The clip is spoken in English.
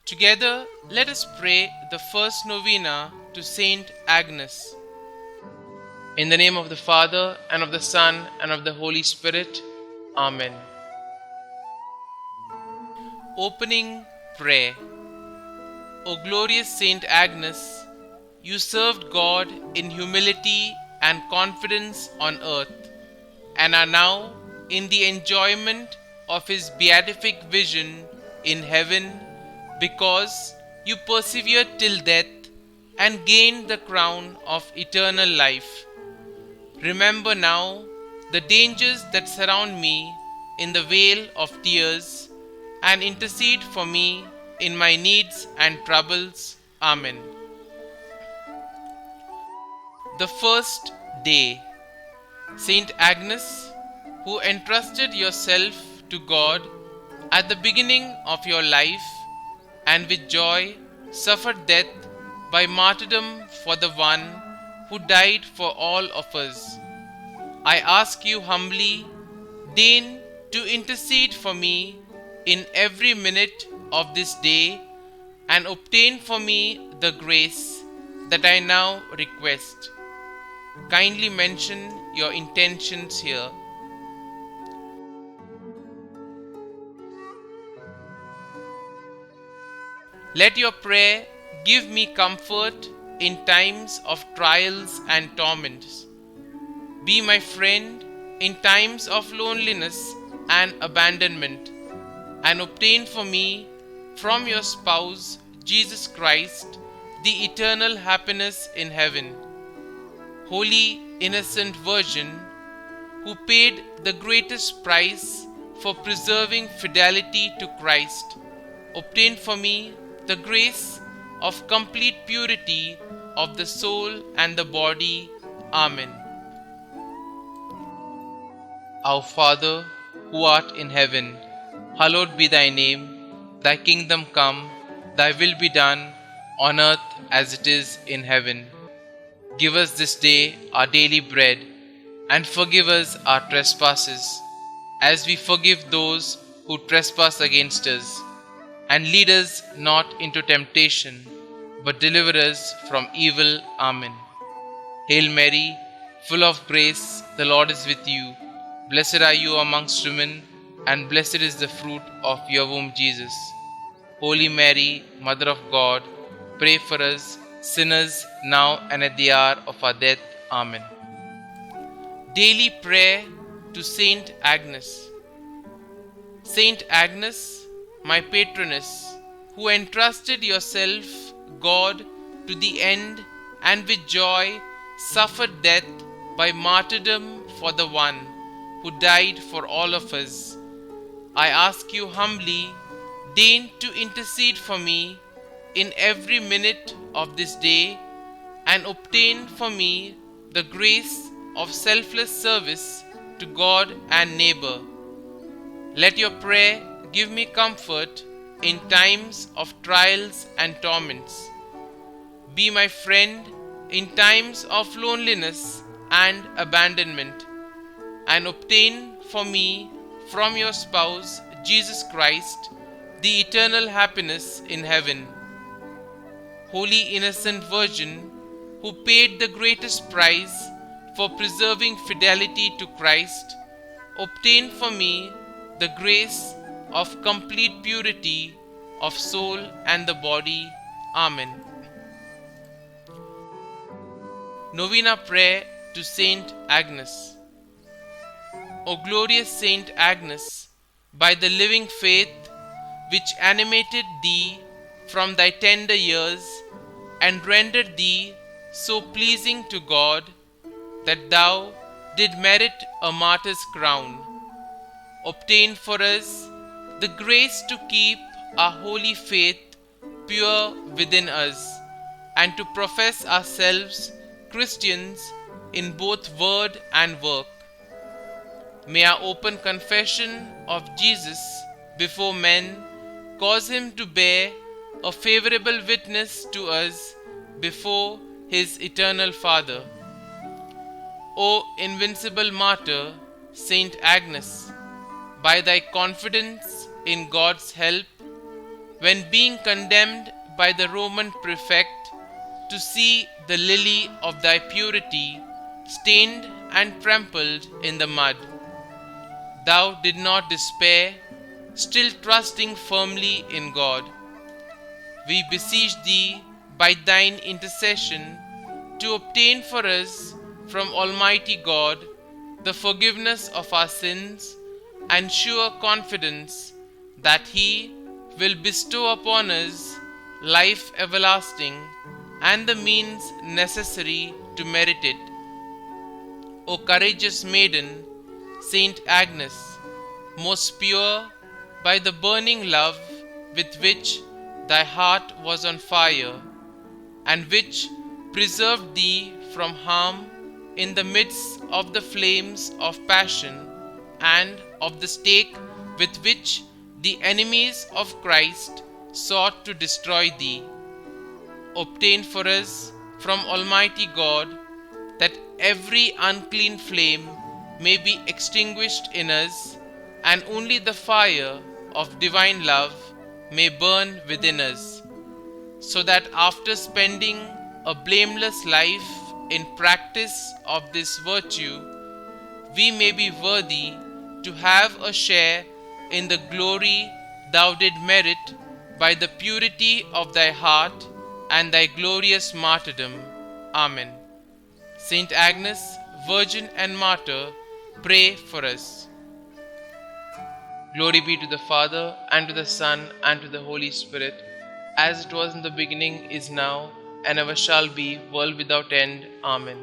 Together, let us pray the first novena to St Agnes. In the name of the Father, and of the Son, and of the Holy Spirit. Amen. Opening Prayer. O glorious St Agnes, you served God in humility and confidence on earth, and are now in the enjoyment of His beatific vision in heaven, because you persevered till death and gained the crown of eternal life. Remember now the dangers that surround me in the vale of tears, and intercede for me in my needs and troubles. Amen. The first day. St Agnes, who entrusted yourself to God at the beginning of your life, and with joy suffered death by martyrdom for the one who died for all of us, I ask you humbly, deign to intercede for me in every minute of this day, and obtain for me the grace that I now request. Kindly mention your intentions here. Let your prayer give me comfort in times of trials and torments. Be my friend in times of loneliness and abandonment, and obtain for me from your spouse, Jesus Christ, the eternal happiness in heaven. Holy Innocent Virgin, who paid the greatest price for preserving fidelity to Christ, obtain for me the grace of complete purity of the soul and the body. Amen. Our Father, who art in heaven, hallowed be thy name. Thy kingdom come, thy will be done, on earth as it is in heaven. Give us this day our daily bread, and forgive us our trespasses, as we forgive those who trespass against us. And lead us not into temptation, but deliver us from evil. Amen. Hail Mary, full of grace, the Lord is with you. Blessed are you amongst women, and blessed is the fruit of your womb, Jesus. Holy Mary, Mother of God, pray for us sinners now and at the hour of our death. Amen. Daily Prayer to St Agnes. St Agnes, my patroness, who entrusted yourself, God, to the end, and with joy suffered death by martyrdom for the one who died for all of us, I ask you humbly, deign to intercede for me in every minute of this day, and obtain for me the grace of selfless service to God and neighbor. Let your prayer give me comfort in times of trials and torments. Be my friend in times of loneliness and abandonment, and obtain for me from your spouse, Jesus Christ, the eternal happiness in heaven. Holy Innocent Virgin, who paid the greatest price for preserving fidelity to Christ, obtain for me the grace of complete purity of soul and the body. Amen. Novena Prayer to St Agnes. O glorious St Agnes, by the living faith which animated thee from thy tender years, and rendered thee so pleasing to God, that thou did merit a martyr's crown, obtain for us the grace to keep our holy faith pure within us, and to profess ourselves Christians in both word and work. May our open confession of Jesus before men cause him to bear a favorable witness to us before his eternal Father. O invincible martyr, St Agnes, by thy confidence in God's help, when being condemned by the Roman prefect to see the lily of thy purity stained and trampled in the mud, thou did not despair, still trusting firmly in God. We beseech thee by thine intercession to obtain for us from Almighty God the forgiveness of our sins and sure confidence that He will bestow upon us life everlasting and the means necessary to merit it. O courageous maiden, St Agnes, most pure by the burning love with which thy heart was on fire, and which preserved thee from harm in the midst of the flames of passion and of the stake with which the enemies of Christ sought to destroy thee. Obtain for us from Almighty God that every unclean flame may be extinguished in us, and only the fire of divine love may burn within us, so that after spending a blameless life in practice of this virtue, we may be worthy to have a share in the glory thou did merit by the purity of thy heart and thy glorious martyrdom. Amen. Saint Agnes, Virgin and Martyr, pray for us. Glory be to the Father, and to the Son, and to the Holy Spirit, as it was in the beginning, is now, and ever shall be, world without end. Amen.